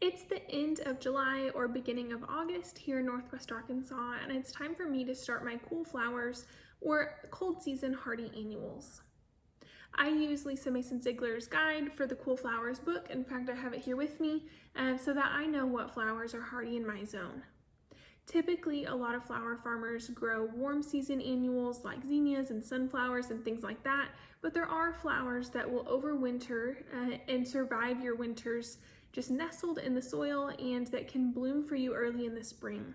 It's the end of July or beginning of August here in Northwest Arkansas, and it's time for me to start my cool flowers or cold season hardy annuals. I use Lisa Mason Ziegler's guide for the Cool Flowers book. In fact, I have it here with me so that I know what flowers are hardy in my zone. Typically, a lot of flower farmers grow warm season annuals like zinnias and sunflowers and things like that, but there are flowers that will overwinter and survive your winters just nestled in the soil and that can bloom for you early in the spring.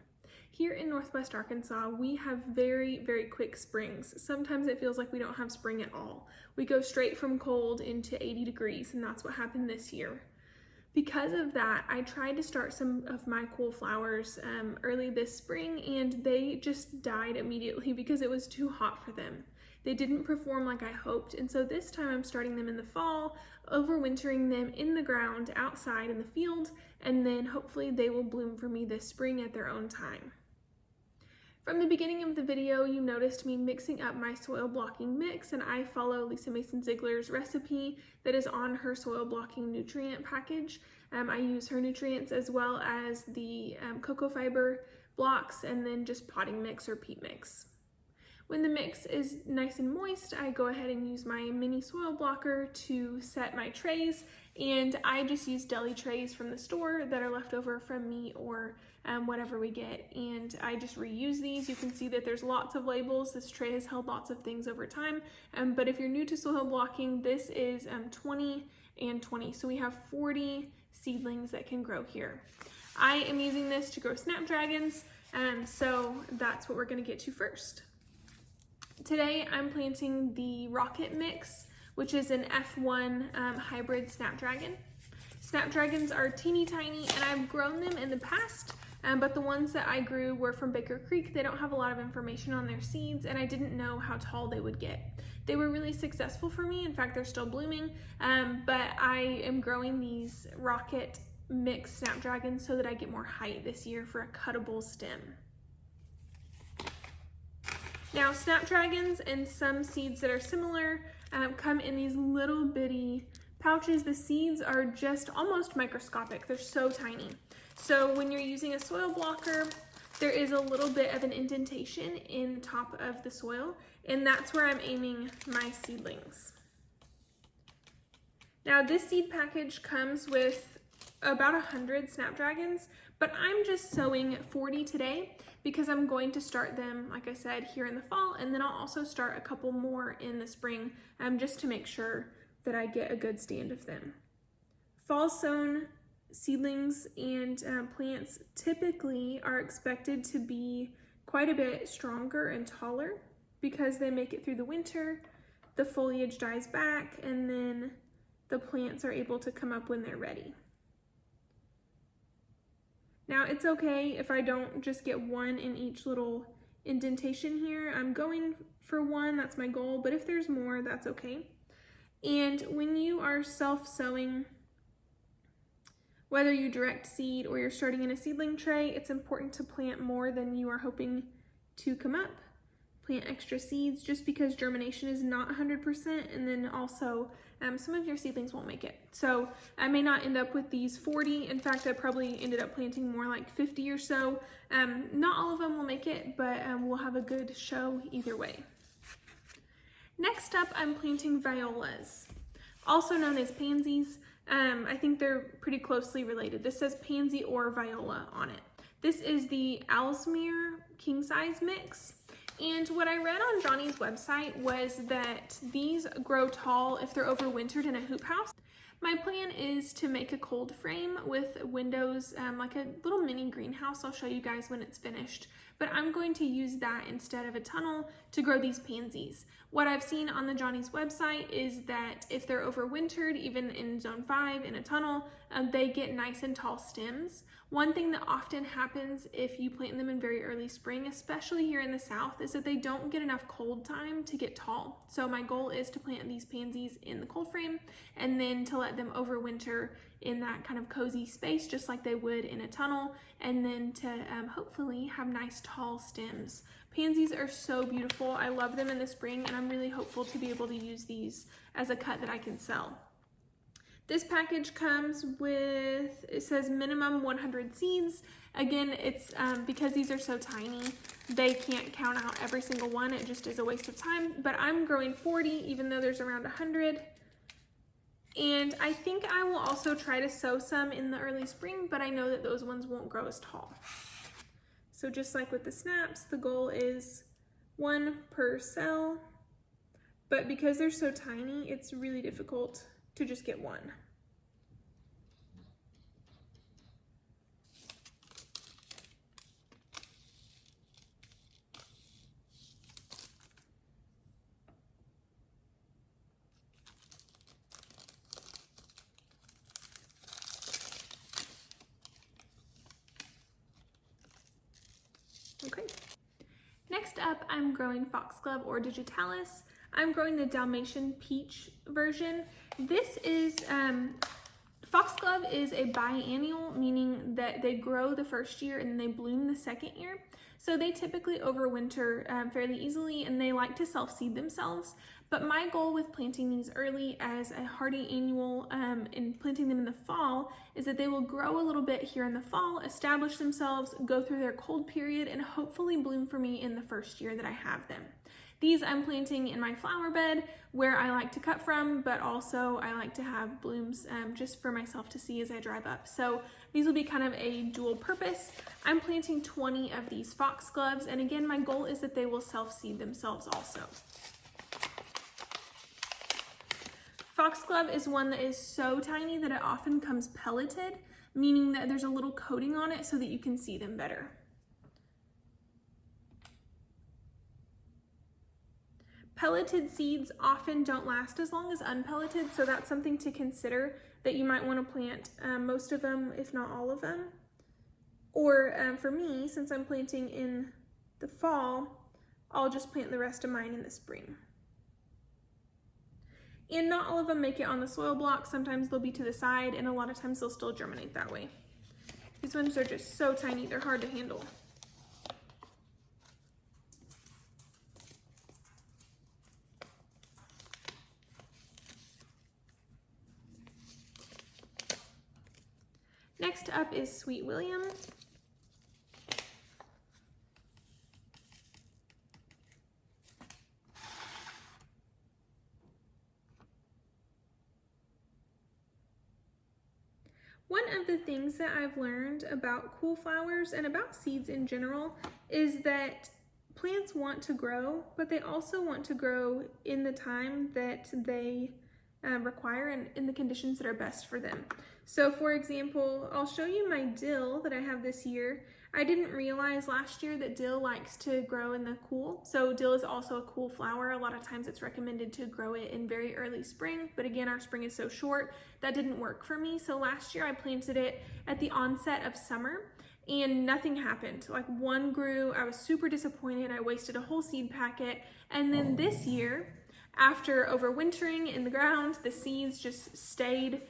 Here in Northwest Arkansas, we have very, very quick springs. Sometimes it feels like we don't have spring at all. We go straight from cold into 80 degrees, and that's what happened this year. Because of that, I tried to start some of my cool flowers early this spring, and they just died immediately because it was too hot for them. They didn't perform like I hoped, and so this time I'm starting them in the fall, overwintering them in the ground outside in the field, and then hopefully they will bloom for me this spring at their own time. From the beginning of the video, you noticed me mixing up my soil blocking mix, and I follow Lisa Mason Ziegler's recipe that is on her soil blocking nutrient package. I use her nutrients as well as the cocoa fiber blocks and then just potting mix or peat mix. When the mix is nice and moist, I go ahead and use my mini soil blocker to set my trays, and I just use deli trays from the store that are left over from me or whatever we get, and I just reuse these. You can see that there's lots of labels. This tray has held lots of things over time, but if you're new to soil blocking, this is 20 and 20, so we have 40 seedlings that can grow here. I am using this to grow snapdragons, so that's what we're going to get to first. Today I'm planting the Rocket Mix, which is an F1 hybrid snapdragon. Snapdragons are teeny tiny, and I've grown them in the past, but the ones that I grew were from Baker Creek. They don't have a lot of information on their seeds, and I didn't know how tall they would get. They were really successful for me. In fact, they're still blooming, but I am growing these Rocket Mix snapdragons so that I get more height this year for a cuttable stem. Now, snapdragons and some seeds that are similar come in these little bitty pouches. The seeds are just almost microscopic. They're so tiny. So when you're using a soil blocker, there is a little bit of an indentation in the top of the soil, and that's where I'm aiming my seedlings. Now, this seed package comes with about 100 snapdragons, but I'm just sowing 40 today because I'm going to start them, like I said, here in the fall, and then I'll also start a couple more in the spring just to make sure that I get a good stand of them. Fall sown seedlings and plants typically are expected to be quite a bit stronger and taller because they make it through the winter, the foliage dies back, and then the plants are able to come up when they're ready. Now, it's okay if I don't just get one in each little indentation here. I'm going for one, that's my goal, but if there's more, that's okay. And when you are self-sowing, whether you direct seed or you're starting in a seedling tray, it's important to plant more than you are hoping to come up. Plant extra seeds just because germination is not 100%, and then also some of your seedlings won't make it. So I may not end up with these 40. In fact, I probably ended up planting more like 50 or so. Not all of them will make it, but we'll have a good show either way. Next up, I'm planting violas, also known as pansies. I think they're pretty closely related. This says pansy or viola on it. This is the Ellesmere king size mix. And what I read on Johnny's website was that these grow tall if they're overwintered in a hoop house. My plan is to make a cold frame with windows, like a little mini greenhouse. I'll show you guys when it's finished. But I'm going to use that instead of a tunnel to grow these pansies. What I've seen on the Johnny's website is that if they're overwintered, even in zone 5 in a tunnel, they get nice and tall stems. One thing that often happens if you plant them in very early spring, especially here in the South, is that they don't get enough cold time to get tall. So my goal is to plant these pansies in the cold frame and then to let them overwinter in that kind of cozy space, just like they would in a tunnel, and then to hopefully have nice tall stems. Pansies are so beautiful. I love them in the spring, and I'm really hopeful to be able to use these as a cut that I can sell. This package comes with, it says minimum 100 seeds. Again, it's because these are so tiny, they can't count out every single one. It just is a waste of time, but I'm growing 40 even though there's around 100. And I think I will also try to sow some in the early spring, but I know that those ones won't grow as tall. So just like with the snaps, the goal is 1 per cell, but because they're so tiny, it's really difficult to just get 1. Okay. Next up, I'm growing foxglove or digitalis. I'm growing the Dalmatian peach version. This is, foxglove is a biennial, meaning that they grow the first year and they bloom the second year. So they typically overwinter fairly easily, and they like to self-seed themselves. But my goal with planting these early as a hardy annual and planting them in the fall is that they will grow a little bit here in the fall, establish themselves, go through their cold period, and hopefully bloom for me in the first year that I have them. These I'm planting in my flower bed where I like to cut from, but also I like to have blooms just for myself to see as I drive up. So these will be kind of a dual purpose. I'm planting 20 of these foxgloves, and again, my goal is that they will self-seed themselves also. Foxglove is one that is so tiny that it often comes pelleted, meaning that there's a little coating on it so that you can see them better. Pelleted seeds often don't last as long as unpelleted, so that's something to consider, that you might want to plant most of them, if not all of them. Or for me, since I'm planting in the fall, I'll just plant the rest of mine in the spring. And not all of them make it on the soil block. Sometimes they'll be to the side, and a lot of times they'll still germinate that way. These ones are just so tiny, they're hard to handle. Next up is Sweet William. One of the things that I've learned about cool flowers and about seeds in general is that plants want to grow, but they also want to grow in the time that they require and in the conditions that are best for them. So for example, I'll show you my dill that I have this year. I didn't realize last year that dill likes to grow in the cool. So dill is also a cool flower. A lot of times it's recommended to grow it in very early spring, but again, our spring is so short, that didn't work for me. So last year I planted it at the onset of summer and nothing happened. Like one grew, I was super disappointed. I wasted a whole seed packet. And then this year, after overwintering in the ground, the seeds just stayed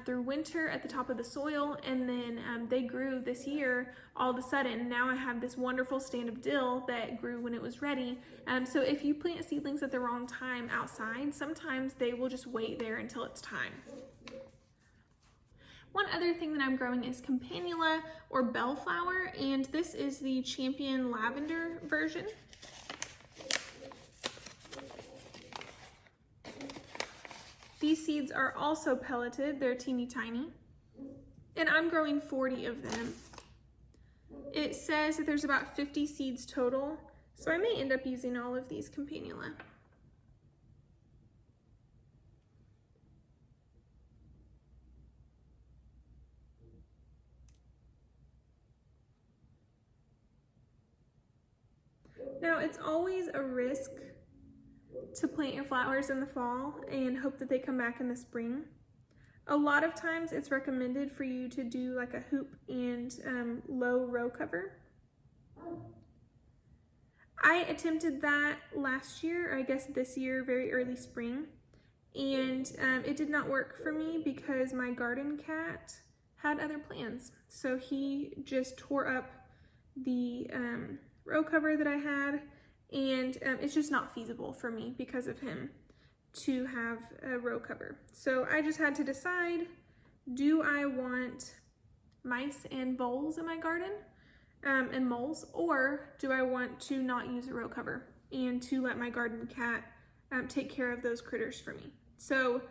through winter at the top of the soil, and then they grew this year all of a sudden. Now I have this wonderful stand of dill that grew when it was ready. So if you plant seedlings at the wrong time outside, sometimes they will just wait there until it's time. One other thing that I'm growing is campanula or bellflower, and this is the Champion Lavender version. These seeds are also pelleted, they're teeny tiny, and I'm growing 40 of them. It says that there's about 50 seeds total, so I may end up using all of these campanula. Now, it's always a risk to plant your flowers in the fall and hope that they come back in the spring. A lot of times it's recommended for you to do like a hoop and low row cover. I attempted that last year, or I guess this year, very early spring, and it did not work for me because my garden cat had other plans. So he just tore up the row cover that I had, and it's just not feasible for me because of him. to have a row cover. So I just had to decide, do I want mice and voles in my garden and moles, or do I want to not use a row cover and to let my garden cat take care of those critters for me? So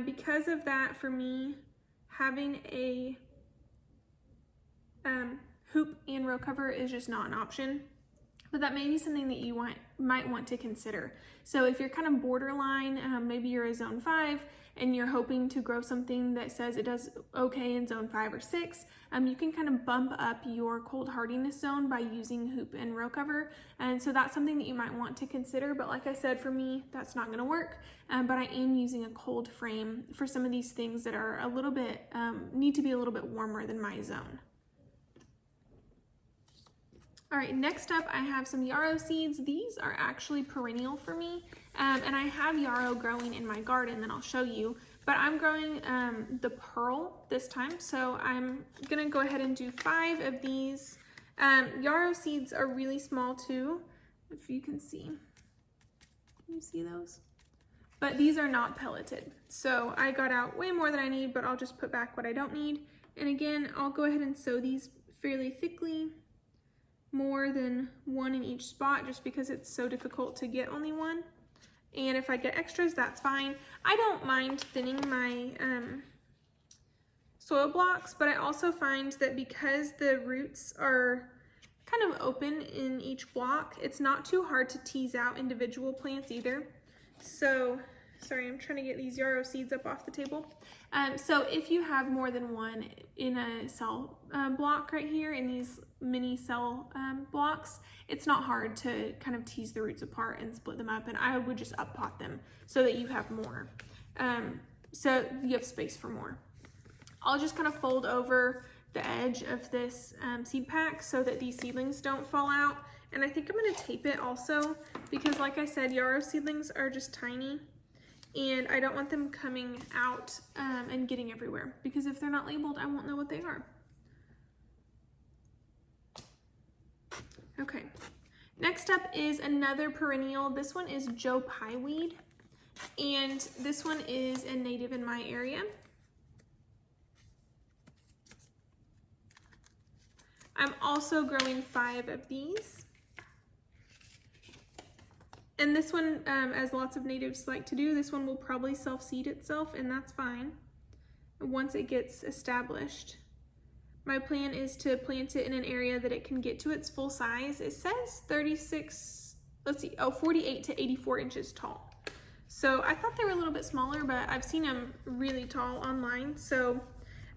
because of that, for me, having a hoop and row cover is just not an option. But that may be something that you might want to consider. So if you're kind of borderline, maybe you're a zone 5 and you're hoping to grow something that says it does okay in zone 5 or 6, you can kind of bump up your cold hardiness zone by using hoop and row cover. And so that's something that you might want to consider. But like I said, for me, that's not gonna work. But I am using a cold frame for some of these things that are a little bit, need to be a little bit warmer than my zone. All right, next up I have some yarrow seeds. These are actually perennial for me, and I have yarrow growing in my garden that I'll show you, but I'm growing the pearl this time, so I'm gonna go ahead and do 5 of these. Yarrow seeds are really small too, if you can see. Can you see those? But these are not pelleted, so I got out way more than I need, but I'll just put back what I don't need. And again, I'll go ahead and sow these fairly thickly, more than 1 in each spot, just because it's so difficult to get only 1. And if I get extras, that's fine. I don't mind thinning my soil blocks, but I also find that because the roots are kind of open in each block, it's not too hard to tease out individual plants either. So, sorry, I'm trying to get these yarrow seeds up off the table. So if you have more than 1 in a cell block right here, in these mini cell blocks, it's not hard to kind of tease the roots apart and split them up, and I would just up pot them so that you have more. So you have space for more. I'll just kind of fold over the edge of this seed pack so that these seedlings don't fall out. And I think I'm gonna tape it also because, like I said, yarrow seedlings are just tiny, and I don't want them coming out and getting everywhere, because if they're not labeled, I won't know what they are. Okay, next up is another perennial. This one is Joe Pie weed, and this one is a native in my area. I'm also growing 5 of these. And this one, as lots of natives like to do, this one will probably self-seed itself, and that's fine once it gets established. My plan is to plant it in an area that it can get to its full size. It says 48 to 84 inches tall. So I thought they were a little bit smaller, but I've seen them really tall online. So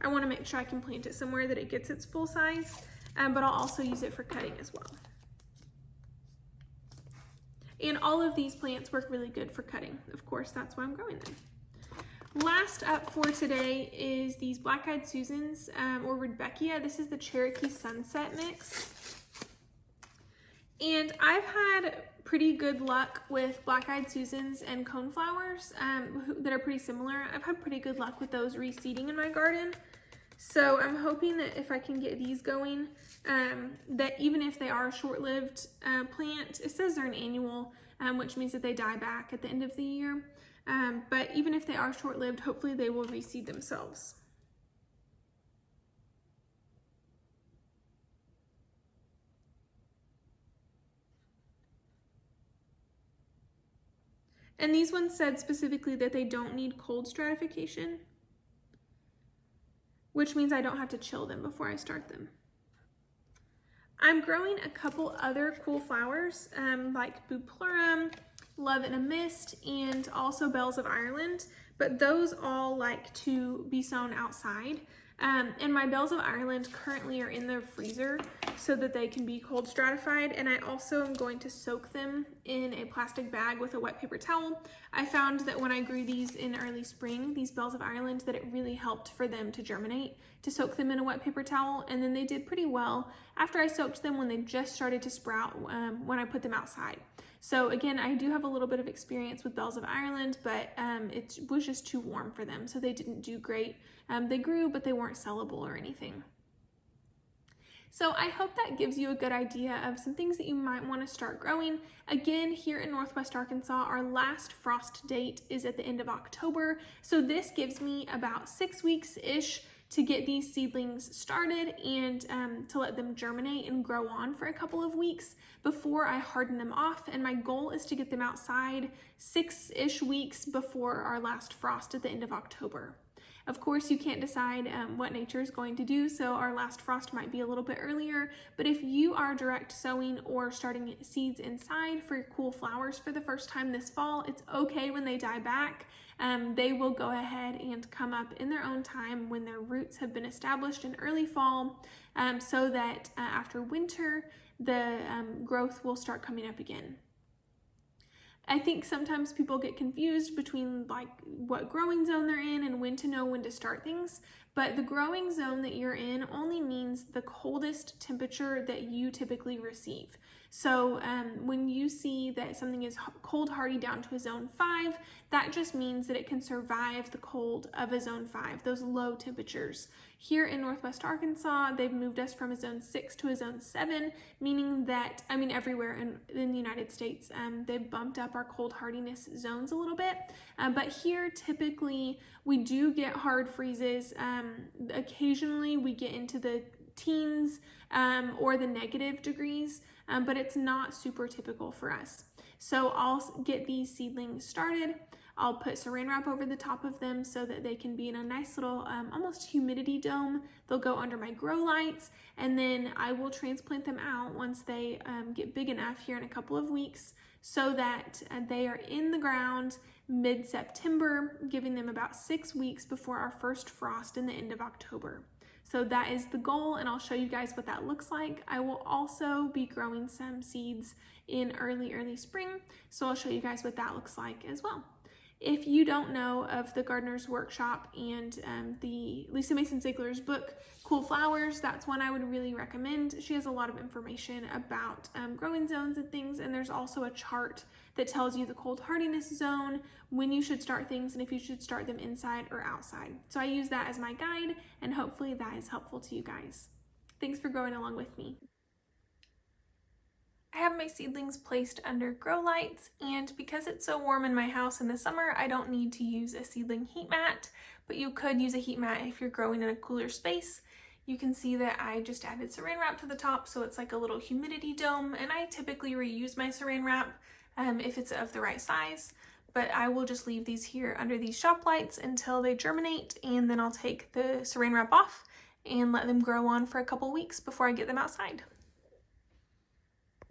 I want to make sure I can plant it somewhere that it gets its full size, but I'll also use it for cutting as well. And all of these plants work really good for cutting. Of course, that's why I'm growing them. Last up for today is these Black-Eyed Susans, or Rudbeckia. This is the Cherokee Sunset mix. And I've had pretty good luck with Black-Eyed Susans and coneflowers that are pretty similar. I've had pretty good luck with those reseeding in my garden. So I'm hoping that if I can get these going, that even if they are a short-lived plant, it says they're an annual, which means that they die back at the end of the year. But even if they are short-lived, hopefully they will reseed themselves. And these ones said specifically that they don't need cold stratification, which means I don't have to chill them before I start them. I'm growing a couple other cool flowers, like Buplurum, Love in a Mist, and also Bells of Ireland, but those all like to be sown outside. And my Bells of Ireland currently are in the freezer so that they can be cold stratified, and I also am going to soak them in a plastic bag with a wet paper towel. I found that when I grew these in early spring, these Bells of Ireland, that it really helped for them to germinate, to soak them in a wet paper towel, and then they did pretty well after I soaked them when they just started to sprout when I put them outside. So again, I do have a little bit of experience with Bells of Ireland, but it was just too warm for them, so they didn't do great. They grew, but they weren't sellable or anything. So I hope that gives you a good idea of some things that you might want to start growing. Again, here in Northwest Arkansas, our last frost date is at the end of October. So this gives me about 6 weeks-ish to get these seedlings started and to let them germinate and grow on for a couple of weeks before I harden them off. And my goal is to get them outside 6-ish weeks before our last frost at the end of October. Of course, you can't decide what nature is going to do, so our last frost might be a little bit earlier, but if you are direct sowing or starting seeds inside for cool flowers for the first time this fall, it's okay when they die back. They will go ahead and come up in their own time when their roots have been established in early fall, so that after winter, the growth will start coming up again. I think sometimes people get confused between like what growing zone they're in and when to know when to start things, but the growing zone that you're in only means the coldest temperature that you typically receive. So when you see that something is cold hardy down to a zone 5, that just means that it can survive the cold of a zone 5, those low temperatures. Here in Northwest Arkansas, they've moved us from a zone 6 to a zone 7, meaning that, everywhere in the United States, they've bumped up our cold hardiness zones a little bit. But here, typically, we do get hard freezes. Occasionally, we get into the teens or the negative degrees, but it's not super typical for us. So I'll get these seedlings started. I'll put saran wrap over the top of them so that they can be in a nice little almost humidity dome. They'll go under my grow lights, and then I will transplant them out once they get big enough here in a couple of weeks so that they are in the ground mid-September, giving them about 6 weeks before our first frost in the end of October. So that is the goal, and I'll show you guys what that looks like. I will also be growing some seeds in early spring, so I'll show you guys what that looks like as well. If you don't know of the Gardener's Workshop and the Lisa Mason Ziegler's book, Cool Flowers, that's one I would really recommend. She has a lot of information about growing zones and things, and there's also a chart that tells you the cold hardiness zone, when you should start things, and if you should start them inside or outside. So I use that as my guide, and hopefully that is helpful to you guys. Thanks for growing along with me. I have my seedlings placed under grow lights, and because it's so warm in my house in the summer, I don't need to use a seedling heat mat, but you could use a heat mat if you're growing in a cooler space. You can see that I just added saran wrap to the top, so it's like a little humidity dome, and I typically reuse my saran wrap if it's of the right size, but I will just leave these here under these shop lights until they germinate, and then I'll take the saran wrap off and let them grow on for a couple weeks before I get them outside.